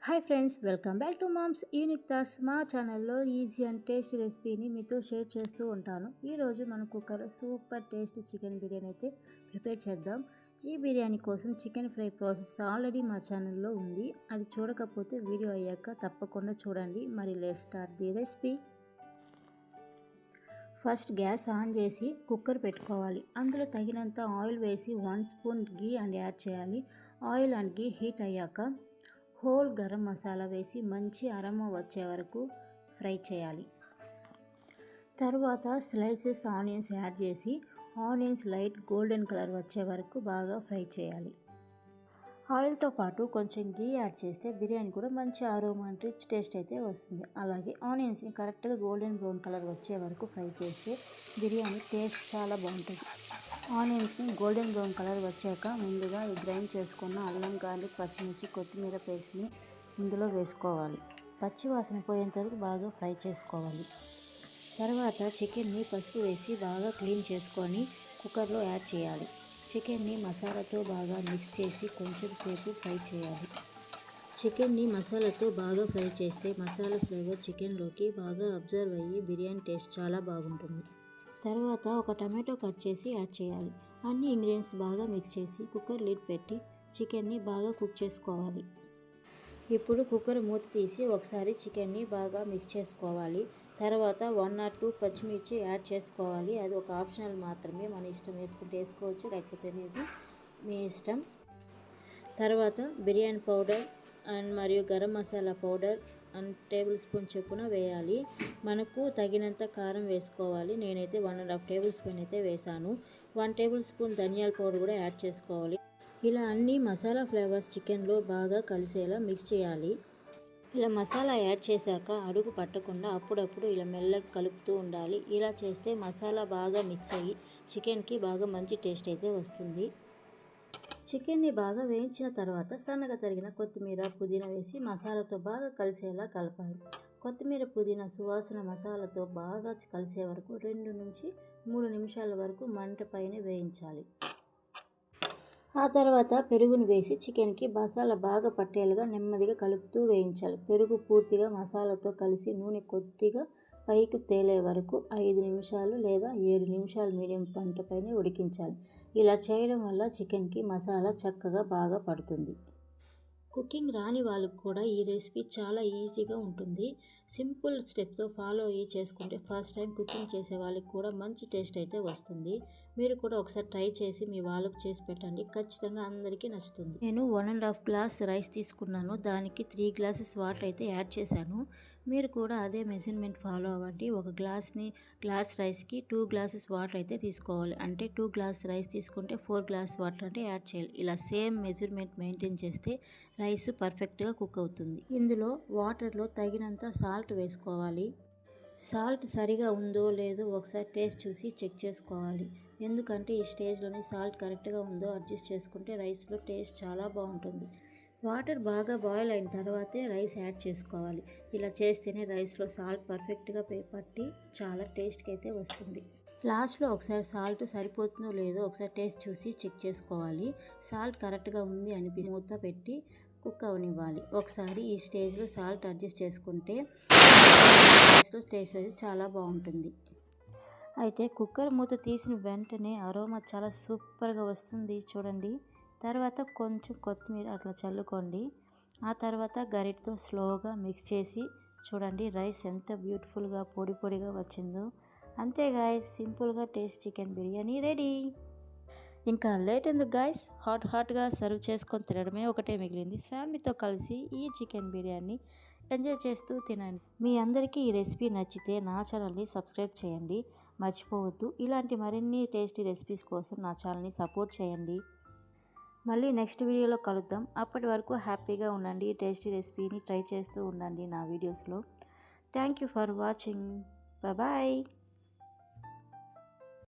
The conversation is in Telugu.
Hi friends, welcome back to moms unique thoughts. మా ఛానల్లో ఈజీ అండ్ టేస్టీ రెసిపీని మీతో షేర్ చేస్తూ ఉంటాను. ఈరోజు మనం కుక్కర్లో సూపర్ టేస్టీ చికెన్ బిర్యానీ అయితే ప్రిపేర్ చేద్దాం. ఈ బిర్యానీ కోసం చికెన్ ఫ్రై ప్రాసెస్ ఆల్రెడీ మా ఛానల్లో ఉంది. అది చూడకపోతే వీడియో అయ్యాక తప్పకుండా చూడండి. మరి let's start the recipe. First gas on చేసి కుక్కర్ పెట్టుకోవాలి. అందులో తగినంత ఆయిల్ వేసి 1 స్పూన్ గీ అండ్ యాడ్ చేయాలి. ఆయిల్ అండ్ గీ హీట్ అయ్యాక హోల్ గరం మసాలా వేసి మంచి అరోమా వచ్చే వరకు ఫ్రై చేయాలి. తర్వాత స్లైసెస్ ఆనియన్స్ యాడ్ చేసి ఆనియన్స్ లైట్ గోల్డెన్ కలర్ వచ్చే వరకు బాగా ఫ్రై చేయాలి. ఆయిల్తో పాటు కొంచెం గీ యాడ్ చేస్తే బిర్యానీ కూడా మంచి అరోమా అండ్ రిచ్ టేస్ట్ అయితే వస్తుంది. అలాగే ఆనియన్స్ని కరెక్ట్గా గోల్డెన్ బ్రౌన్ కలర్ వచ్చే వరకు ఫ్రై చేస్తే బిర్యానీ టేస్ట్ చాలా బాగుంటుంది. ఆనియన్స్ని గోల్డెన్ బ్రౌన్ కలర్ వచ్చాక ముందుగా గ్రైండ్ చేసుకున్న అల్లం, గార్లిక్, పచ్చిమిర్చి, కొత్తిమీర పేస్ట్ని ఇందులో వేసుకోవాలి. పచ్చి వాసన పోయేంత వరకు బాగా ఫ్రై చేసుకోవాలి. తర్వాత చికెన్ని పసుపు వేసి బాగా క్లీన్ చేసుకొని కుక్కర్లో యాడ్ చేయాలి. చికెన్ని మసాలాతో బాగా మిక్స్ చేసి కొంచెం సేపు ఫ్రై చేయాలి. చికెన్ని మసాలాతో బాగా ఫ్రై చేస్తే మసాలా ఫ్లేవర్ చికెన్లోకి బాగా అబ్జర్వ్ అయ్యి బిర్యానీ టేస్ట్ చాలా బాగుంటుంది. తర్వాత ఒక టమాటో కట్ చేసి యాడ్ చేయాలి. అన్ని ఇంగ్రీడియంట్స్ బాగా మిక్స్ చేసి కుక్కర్ లిడ్ పెట్టి చికెన్ని బాగా కుక్ చేసుకోవాలి. ఇప్పుడు కుక్కర్ మూత తీసి ఒకసారి చికెన్ని బాగా మిక్స్ చేసుకోవాలి. తర్వాత 1 or 2 పచ్చిమిర్చి యాడ్ చేసుకోవాలి. అది ఒక ఆప్షనల్ మాత్రమే, మన ఇష్టం, వేసుకుంటే వేసుకోవచ్చు, లేకపోతే లేదు, మీ ఇష్టం. తర్వాత బిర్యానీ పౌడర్ అండ్ మరియు garam masala powder and table spoon చొప్పున వేయాలి. మనకు తగినంత కారం వేసుకోవాలి. నేనైతే 1.5 టేబుల్ స్పూన్ అయితే వేసాను. 1 టేబుల్ స్పూన్ ధనియాల పౌడర్ కూడా యాడ్ చేసుకోవాలి. ఇలా అన్ని మసాలా ఫ్లేవర్స్ చికెన్లో బాగా కలిసేలా మిక్స్ చేయాలి. ఇలా మసాలా యాడ్ చేశాక అడుగు పట్టకుండా అప్పుడప్పుడు ఇలా మెల్లగా కలుపుతూ ఉండాలి. ఇలా చేస్తే మసాలా బాగా మిక్స్ అయ్యి చికెన్కి బాగా మంచి టేస్ట్ అయితే వస్తుంది. చికెన్ని బాగా వేయించిన తర్వాత సన్నగా తరిగిన కొత్తిమీర, పుదీనా వేసి మసాలాతో బాగా కలిసేలా కలపాలి. కొత్తిమీర, పుదీనా సువాసన మసాలాతో బాగా కలిసే వరకు 2 నుంచి 3 నిమిషాల వరకు మంట పైన వేయించాలి. ఆ తర్వాత పెరుగును వేసి చికెన్కి మసాలా బాగా పట్టేలుగా నెమ్మదిగా కలుపుతూ వేయించాలి. పెరుగు పూర్తిగా మసాలాతో కలిసి నూనె కొద్దిగా పైకి తేలే వరకు 5 నిమిషాలు లేదా 7 నిమిషాలు మీడియం మంట పైన ఉడికించాలి. ఇలా చేయడం వల్ల చికెన్కి మసాలా చక్కగా బాగా పడుతుంది. కుకింగ్ రాని వాళ్ళకు కూడా ఈ రెసిపీ చాలా ఈజీగా ఉంటుంది. సింపుల్ స్టెప్తో ఫాలో అయ్యి చేసుకుంటే ఫస్ట్ టైం కుకింగ్ చేసే వాళ్ళకి కూడా మంచి టేస్ట్ అయితే వస్తుంది. మీరు కూడా ఒకసారి ట్రై చేసి మీ వాళ్ళకు చేసి పెట్టండి, ఖచ్చితంగా అందరికీ నచ్చుతుంది. నేను 1.5 గ్లాస్ రైస్ తీసుకున్నాను. దానికి 3 గ్లాసెస్ వాటర్ అయితే యాడ్ చేశాను. మీరు కూడా అదే మెజర్మెంట్ ఫాలో అవ్వండి. ఒక గ్లాస్ రైస్కి 2 గ్లాసెస్ వాటర్ అయితే తీసుకోవాలి. అంటే 2 గ్లాస్ రైస్ తీసుకుంటే 4 గ్లాస్ వాటర్ అంటే యాడ్ చేయాలి. ఇలా సేమ్ మెజర్మెంట్ మెయింటైన్ చేస్తే రైస్ పర్ఫెక్ట్గా కుక్ అవుతుంది. ఇందులో వాటర్లో తగినంత సాల్ట్ వేసుకోవాలి. సాల్ట్ సరిగా ఉందో లేదో ఒకసారి టేస్ట్ చూసి చెక్ చేసుకోవాలి. ఎందుకంటే ఈ స్టేజ్లోనే సాల్ట్ కరెక్ట్గా ఉందో అడ్జస్ట్ చేసుకుంటే రైస్లో టేస్ట్ చాలా బాగుంటుంది. వాటర్ బాగా బాయిల్ అయిన తర్వాతే రైస్ యాడ్ చేసుకోవాలి. ఇలా చేస్తేనే రైస్లో సాల్ట్ పర్ఫెక్ట్గా పట్టి చాలా టేస్ట్కి అయితే వస్తుంది. లాస్ట్లో ఒకసారి సాల్ట్ సరిపోతుందో లేదో ఒకసారి టేస్ట్ చూసి చెక్ చేసుకోవాలి. సాల్ట్ కరెక్ట్గా ఉంది అనిపిస్తే మూత పెట్టి కుక్ అవనివ్వాలి. ఒకసారి ఈ స్టేజ్లో సాల్ట్ అడ్జస్ట్ చేసుకుంటే రైస్లో టేస్ట్ అయితే చాలా బాగుంటుంది. అయితే కుక్కర్ మూత తీసిన వెంటనే అరోమా చాలా సూపర్గా వస్తుంది, చూడండి. తర్వాత కొంచెం కొత్తిమీర అట్లా చల్లుకోండి. ఆ తర్వాత గరిటతో స్లోగా మిక్స్ చేసి చూడండి రైస్ ఎంత బ్యూటిఫుల్గా పొడి పొడిగా వచ్చిందో. అంతే గాయ్స్, సింపుల్గా టేస్ట్ చికెన్ బిర్యానీ రెడీ. ఇంకా లేట్ ఎందుకు గాయ్స్, హాట్గా సర్వ్ చేసుకొని తినడమే ఒకటే మిగిలింది. ఫ్యామిలీతో కలిసి ఈ చికెన్ బిర్యానీ ఎంజాయ్ చేస్తూ తినండి. మీ అందరికీ ఈ రెసిపీ నచ్చితే నా ఛానల్ని సబ్స్క్రైబ్ చేయండి, మర్చిపోవద్దు. ఇలాంటి మరిన్ని టేస్టీ రెసిపీస్ కోసం నా ఛానల్ని సపోర్ట్ చేయండి. మళ్ళీ నెక్స్ట్ వీడియోలో కలుద్దాం. అప్పటి వరకు హ్యాపీగా ఉండండి. టేస్టీ రెసిపీని ట్రై చేస్తూ ఉండండి నా వీడియోస్లో. Thank you for watching. Bye.